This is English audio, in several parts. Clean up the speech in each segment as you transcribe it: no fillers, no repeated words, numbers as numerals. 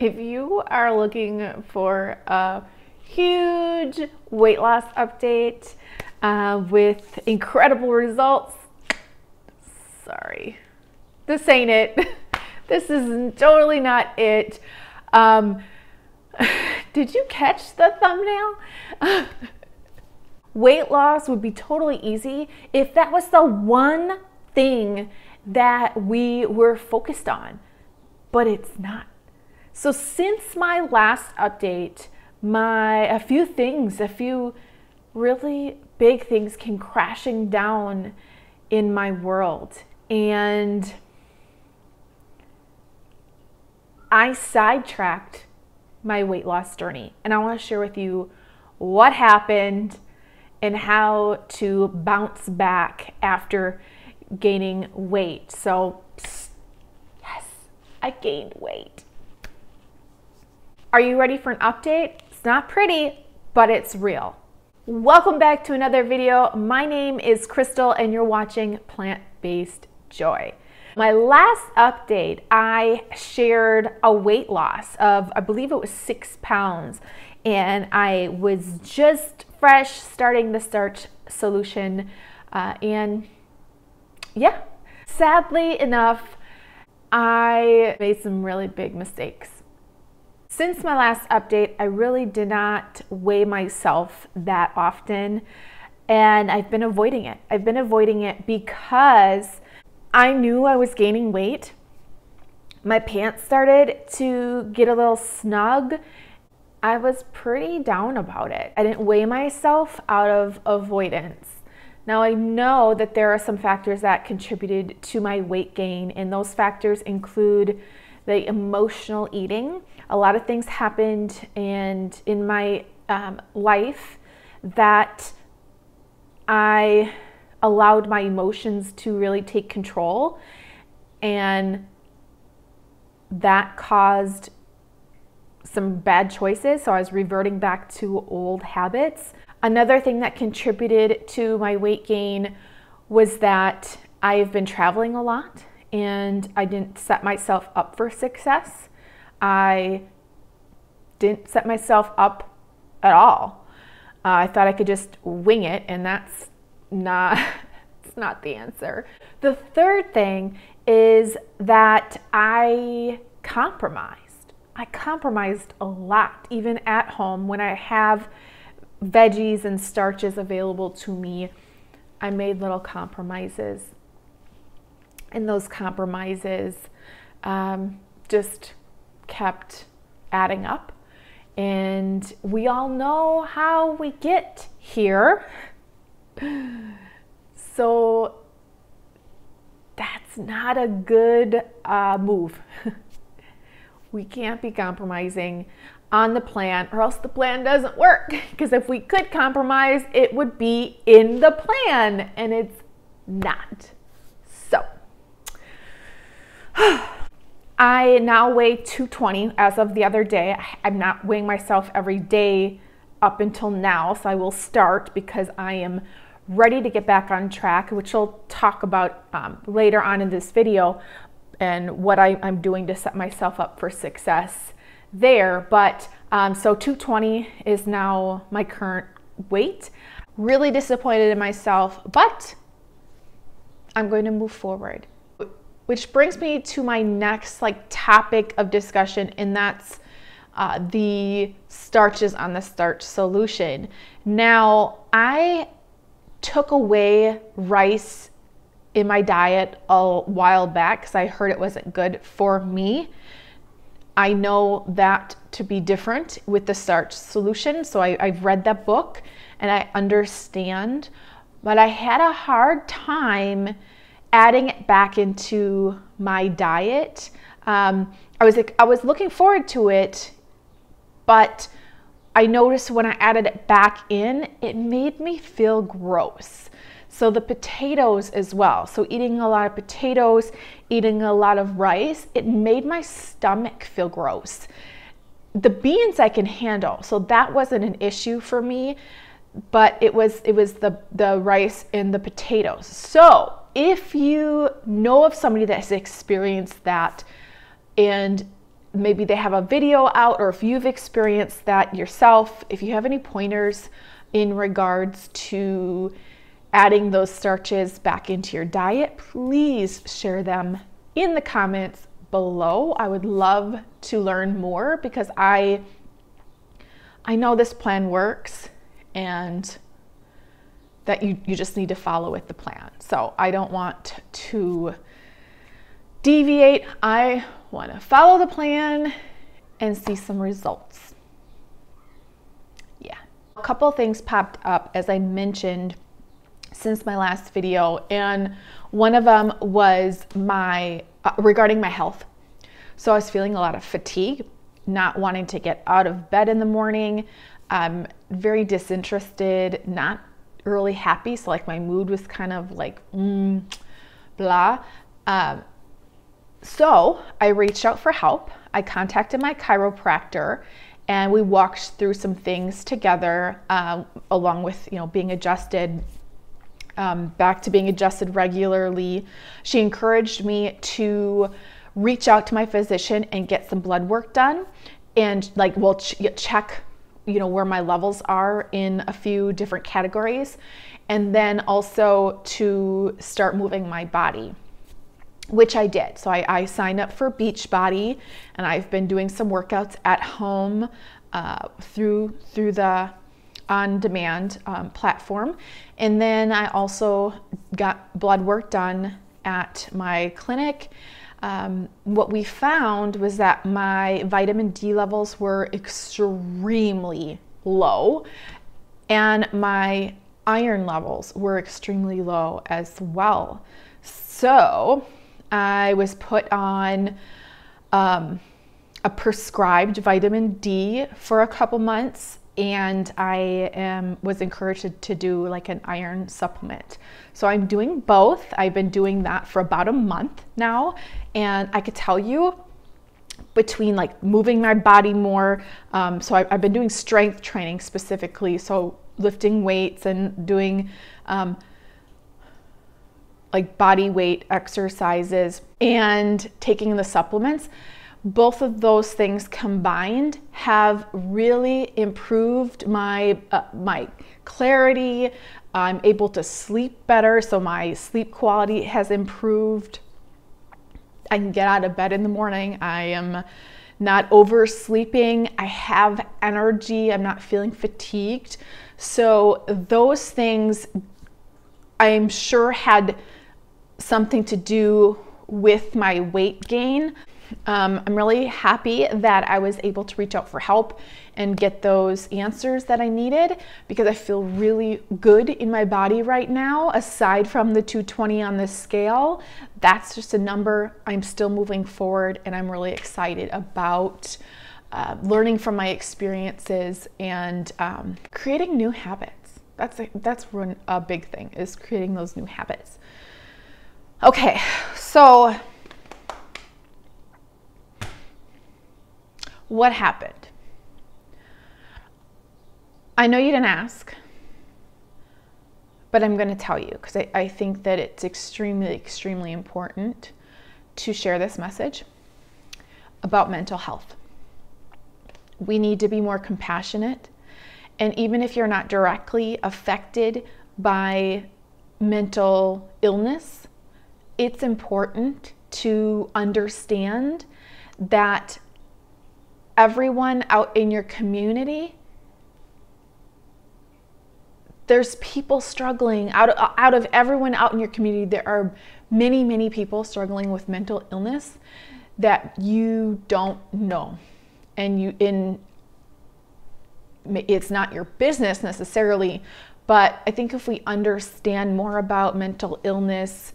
If you are looking for a huge weight loss update with incredible results, sorry, this ain't it. This is totally not it. Did you catch the thumbnail? Weight loss would be totally easy if that was the one thing that we were focused on, but it's not. So since my last update, a few really big things came crashing down in my world, and I sidetracked my weight loss journey. And I want to share with you what happened and how to bounce back after gaining weight. So yes, I gained weight. Are you ready for an update? It's not pretty, but it's real. Welcome back to another video. My name is Crystal and you're watching Plant-Based Joy. My last update, I shared a weight loss of, I believe it was 6 pounds, and I was just fresh starting the starch solution, and yeah, sadly enough, I made some really big mistakes. Since my last update, I really did not weigh myself that often, and I've been avoiding it. I've been avoiding it because I knew I was gaining weight. My pants started to get a little snug. I was pretty down about it. I didn't weigh myself out of avoidance. Now I know that there are some factors that contributed to my weight gain, and those factors include the emotional eating. A lot of things happened in my life that I allowed my emotions to really take control, and that caused some bad choices. So I was reverting back to old habits. Another thing that contributed to my weight gain was that I've been traveling a lot and I didn't set myself up for success. I didn't set myself up at all. I thought I could just wing it, and that's it's not the answer. The third thing is that I compromised. I compromised a lot, even at home when I have veggies and starches available to me. I made little compromises, and those compromises just kept adding up. And we all know how we get here. So that's not a good move. We can't be compromising on the plan, or else the plan doesn't work. Because if we could compromise, it would be in the plan, and it's not. So I now weigh 220 as of the other day. I'm not weighing myself every day up until now, so I will start because I am ready to get back on track, which I'll talk about later on in this video, and what I'm doing to set myself up for success there. But so 220 is now my current weight. Really disappointed in myself, but I'm going to move forward. Which brings me to my next topic of discussion, and that's the starches on the starch solution. Now, I took away rice in my diet a while back because I heard it wasn't good for me. I know that to be different with the starch solution, so I've read that book and I understand, but I had a hard time adding it back into my diet. I was looking forward to it, but I noticed when I added it back in, it made me feel gross. So the potatoes as well. So eating a lot of potatoes, eating a lot of rice, it made my stomach feel gross. The beans I can handle, so that wasn't an issue for me, but it was the rice and the potatoes. So if you know of somebody that has experienced that and maybe they have a video out, or if you've experienced that yourself, if you have any pointers in regards to adding those starches back into your diet, please share them in the comments below. I would love to learn more, because I know this plan works, and that you just need to follow with the plan. So I don't want to deviate. I want to follow the plan and see some results. Yeah. A couple of things popped up, as I mentioned, since my last video, and one of them was regarding my health. So I was feeling a lot of fatigue, not wanting to get out of bed in the morning, very disinterested, not really happy. So like my mood was kind of like blah. So I reached out for help. I contacted my chiropractor, and we walked through some things together, along with, being adjusted, back to being adjusted regularly. She encouraged me to reach out to my physician and get some blood work done, and we'll check, where my levels are in a few different categories, and then also to start moving my body, which I did. So I signed up for Beachbody, and I've been doing some workouts at home through the on-demand platform. And then I also got blood work done at my clinic. What we found was that my vitamin D levels were extremely low, and my iron levels were extremely low as well. So I was put on a prescribed vitamin D for a couple months, and I was encouraged to do like an iron supplement. So I'm doing both. I've been doing that for about a month now, and I could tell you, between like moving my body more, so I've been doing strength training specifically, so lifting weights and doing like body weight exercises and taking the supplements. Both of those things combined have really improved my clarity. I'm able to sleep better, so my sleep quality has improved. I can get out of bed in the morning. I am not oversleeping. I have energy. I'm not feeling fatigued. So those things, I'm sure, had something to do with my weight gain. I'm really happy that I was able to reach out for help and get those answers that I needed, because I feel really good in my body right now. Aside from the 220 on the scale, that's just a number. I'm still moving forward, and I'm really excited about learning from my experiences and creating new habits. That's a big thing, is creating those new habits. Okay, so what happened? I know you didn't ask, but I'm going to tell you, because I think that it's extremely, extremely important to share this message about mental health. We need to be more compassionate, and even if you're not directly affected by mental illness, it's important to understand that everyone out in your community, there's people struggling. Out of everyone out in your community, there are many, many people struggling with mental illness that you don't know. And it's not your business necessarily, but I think if we understand more about mental illness,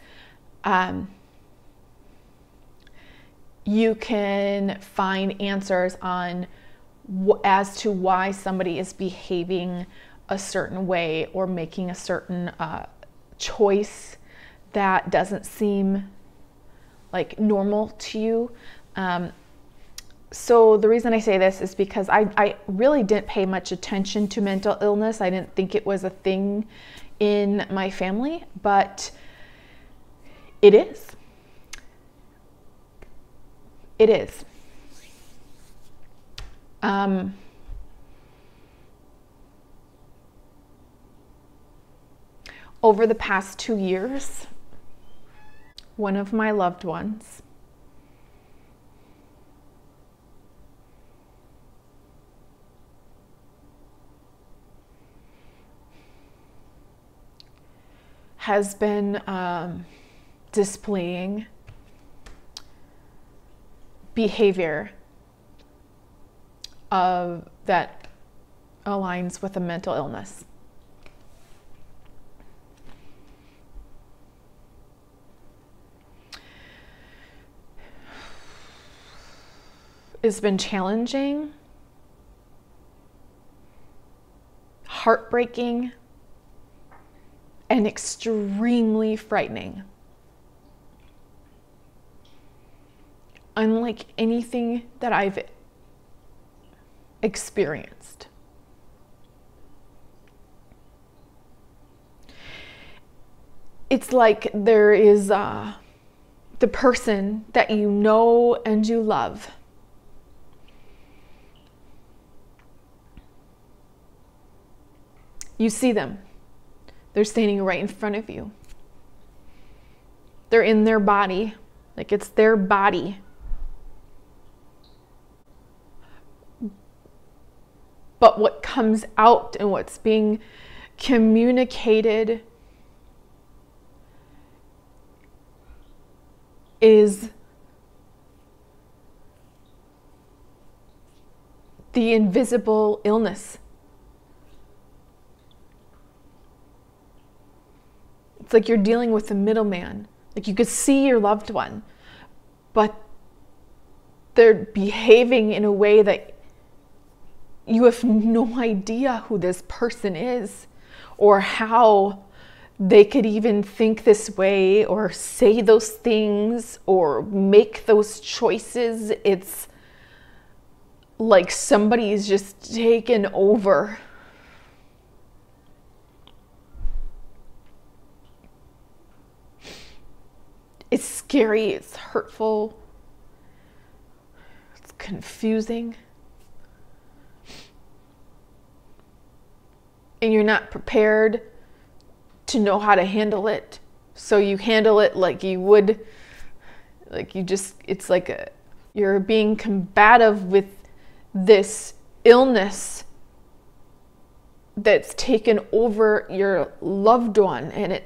you can find answers on as to why somebody is behaving a certain way or making a certain choice that doesn't seem like normal to you. So the reason I say this is because I really didn't pay much attention to mental illness. I didn't think it was a thing in my family, but it is. It is. Over the past 2 years, one of my loved ones has been displaying behavior that aligns with a mental illness. It's been challenging, heartbreaking, and extremely frightening. Unlike anything that I've experienced. It's like there is the person that you know and you love. You see them. They're standing right in front of you. They're in their body, like it's their body. But what comes out and what's being communicated is the invisible illness. It's like you're dealing with a middleman. Like you could see your loved one, but they're behaving in a way that you have no idea who this person is or how they could even think this way or say those things or make those choices. It's like somebody's just taken over. It's scary, it's hurtful, it's confusing. And you're not prepared to know how to handle it. So you handle it like you would, it's like you're being combative with this illness that's taken over your loved one, and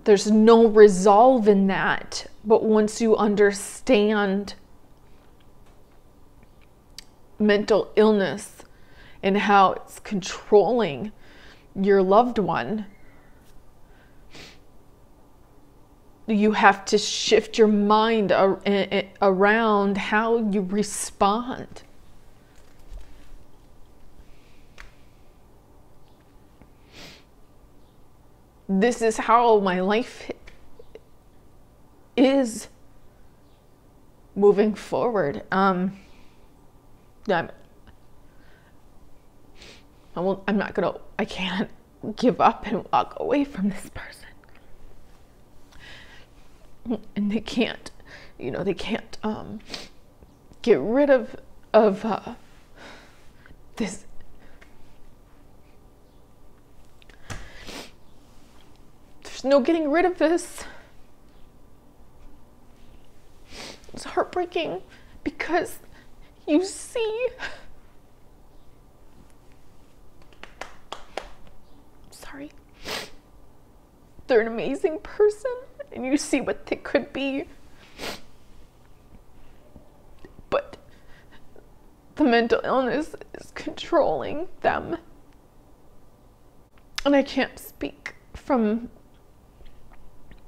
there's no resolve in that. But once you understand mental illness and how it's controlling your loved one, you have to shift your mind around how you respond. This is how my life is moving forward. I'm not gonna, I can't give up and walk away from this person. And they can't, get rid of this. There's no getting rid of this. It's heartbreaking because you see, sorry, they're an amazing person and you see what they could be, but the mental illness is controlling them. And I can't speak from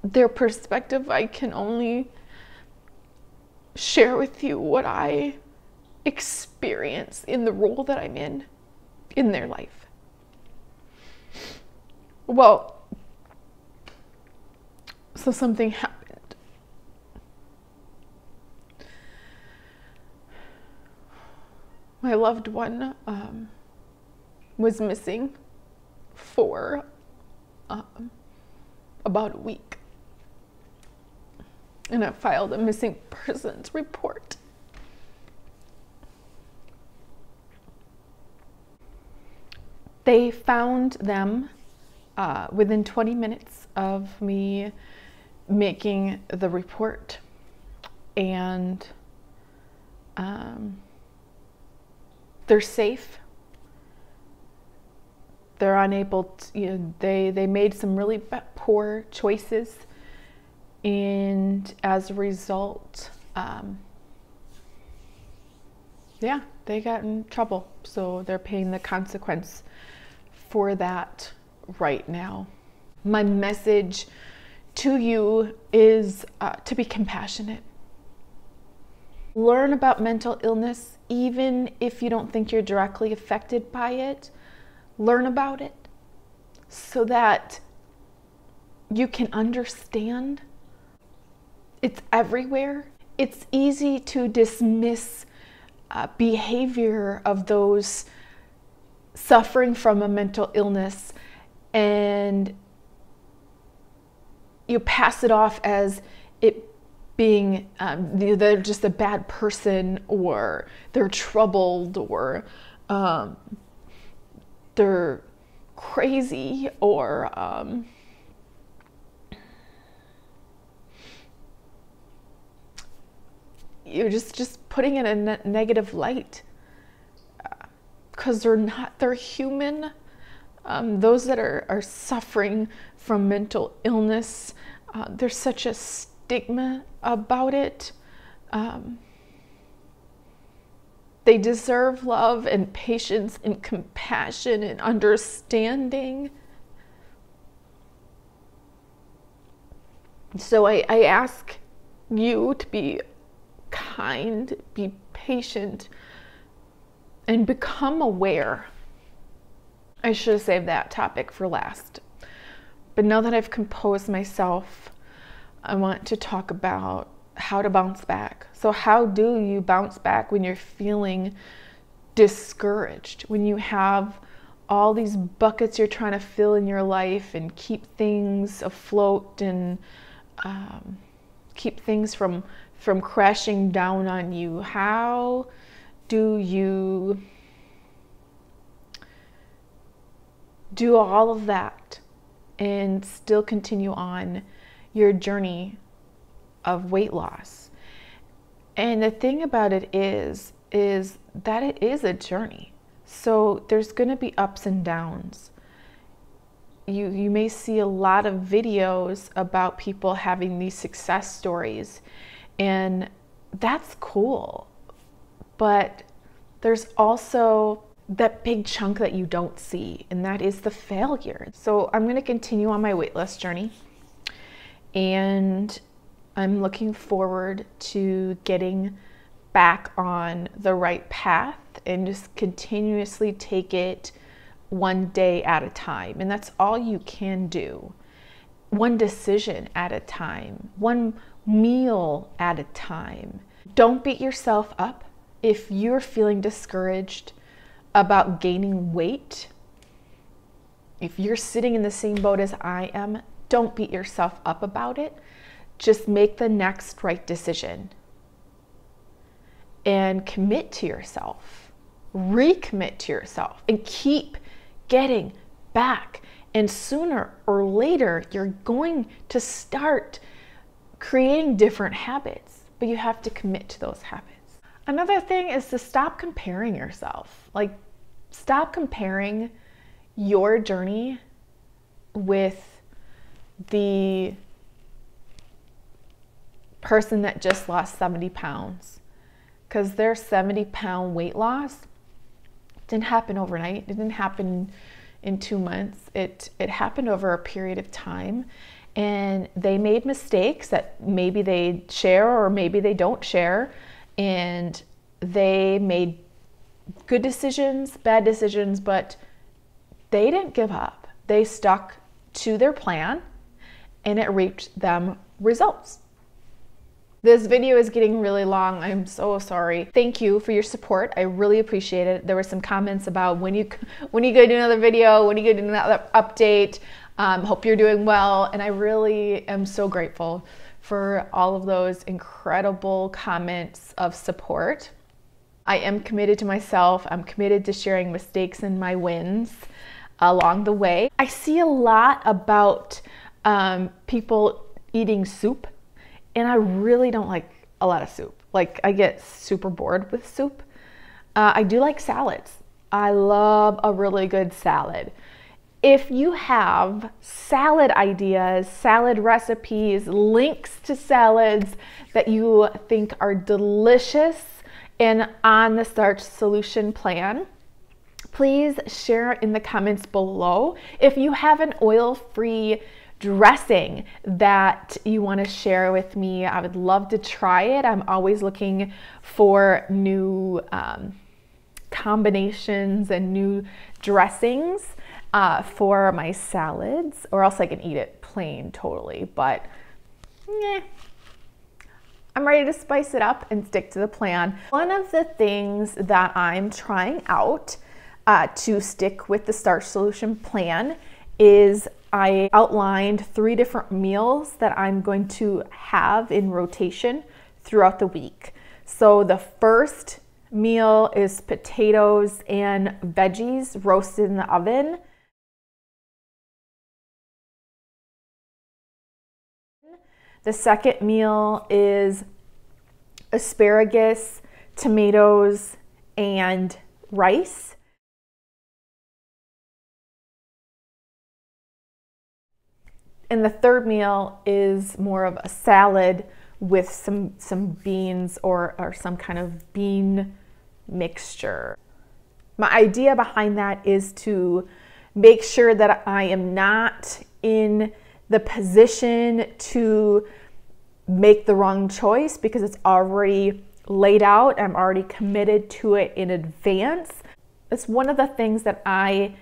their perspective. I can only share with you what I experience in the role that I'm in their life. Well, so something happened. My loved one was missing for about a week. And I filed a missing persons report. They found them within 20 minutes of me making the report, and they're safe. They're unable to, they made some really poor choices, and as a result, yeah, they got in trouble. So they're paying the consequence for that right now. My message to you is to be compassionate. Learn about mental illness, even if you don't think you're directly affected by it. Learn about it so that you can understand. It's everywhere. It's easy to dismiss behavior of those suffering from a mental illness, and you pass it off as it being they're just a bad person, or they're troubled, or they're crazy, or you're just putting it in a negative light, because they're not. They're human. Those that are suffering from mental illness, there's such a stigma about it. They deserve love and patience and compassion and understanding. So I ask you to be kind, be patient, and become aware. I should have saved that topic for last. But now that I've composed myself, I want to talk about how to bounce back. So how do you bounce back when you're feeling discouraged, when you have all these buckets you're trying to fill in your life and keep things afloat and keep things from crashing down on you? How do you do all of that and still continue on your journey of weight loss? And the thing about it is that it is a journey. So there's going to be ups and downs. You may see a lot of videos about people having these success stories, and that's cool. But there's also that big chunk that you don't see, and that is the failure. So I'm going to continue on my weight loss journey, and I'm looking forward to getting back on the right path and just continuously take it one day at a time. And that's all you can do. One decision at a time, one meal at a time. Don't beat yourself up if you're feeling discouraged about gaining weight. If you're sitting in the same boat as I am, don't beat yourself up about it. Just make the next right decision and commit to yourself, recommit to yourself, and keep getting back. And sooner or later, you're going to start creating different habits, but you have to commit to those habits. Another thing is to stop comparing yourself. Like, stop comparing your journey with the person that just lost 70 pounds, because their 70-pound weight loss didn't happen overnight. It didn't happen in 2 months. It happened over a period of time, and they made mistakes that maybe they share or maybe they don't share, and they made good decisions, bad decisions, but they didn't give up. They stuck to their plan, and it reaped them results. This video is getting really long. I'm so sorry. Thank you for your support. I really appreciate it. There were some comments about when you gonna do another video, when you gonna do another update. Hope you're doing well, and I really am so grateful for all of those incredible comments of support. I am committed to myself. I'm committed to sharing mistakes and my wins. along the way. I see a lot about people eating soup, and I really don't like a lot of soup. Like, I get super bored with soup. I do like salads. I love a really good salad. If you have salad ideas, salad recipes, links to salads that you think are delicious and on the Starch Solution plan, please share in the comments below. If you have an oil-free dressing that you want to share with me, I would love to try it. I'm always looking for new combinations and new dressings for my salads, or else I can eat it plain totally, but I'm ready to spice it up and stick to the plan. One of the things that I'm trying out to stick with the Starch Solution plan is I outlined 3 different meals that I'm going to have in rotation throughout the week. So the first meal is potatoes and veggies roasted in the oven. The second meal is asparagus, tomatoes, and rice. And the third meal is more of a salad with some beans or some kind of bean mixture. My idea behind that is to make sure that I am not in the position to make the wrong choice because it's already laid out. I'm already committed to it in advance. It's one of the things that I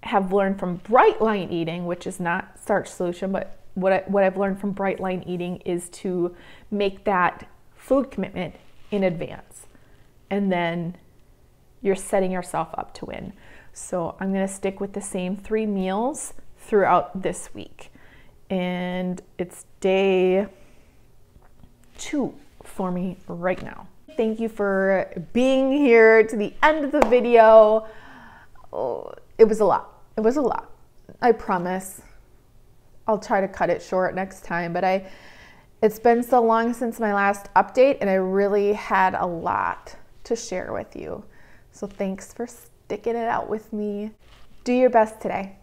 have learned from Bright Line Eating, which is not Starch Solution, but what I've learned from Bright Line Eating is to make that food commitment in advance. And then you're setting yourself up to win. So I'm gonna stick with the same 3 meals throughout this week. And it's day 2 for me right now. Thank you for being here to the end of the video. Oh, it was a lot. It was a lot. I promise. I'll try to cut it short next time, but it's been so long since my last update and I really had a lot to share with you. So thanks for sticking it out with me. Do your best today.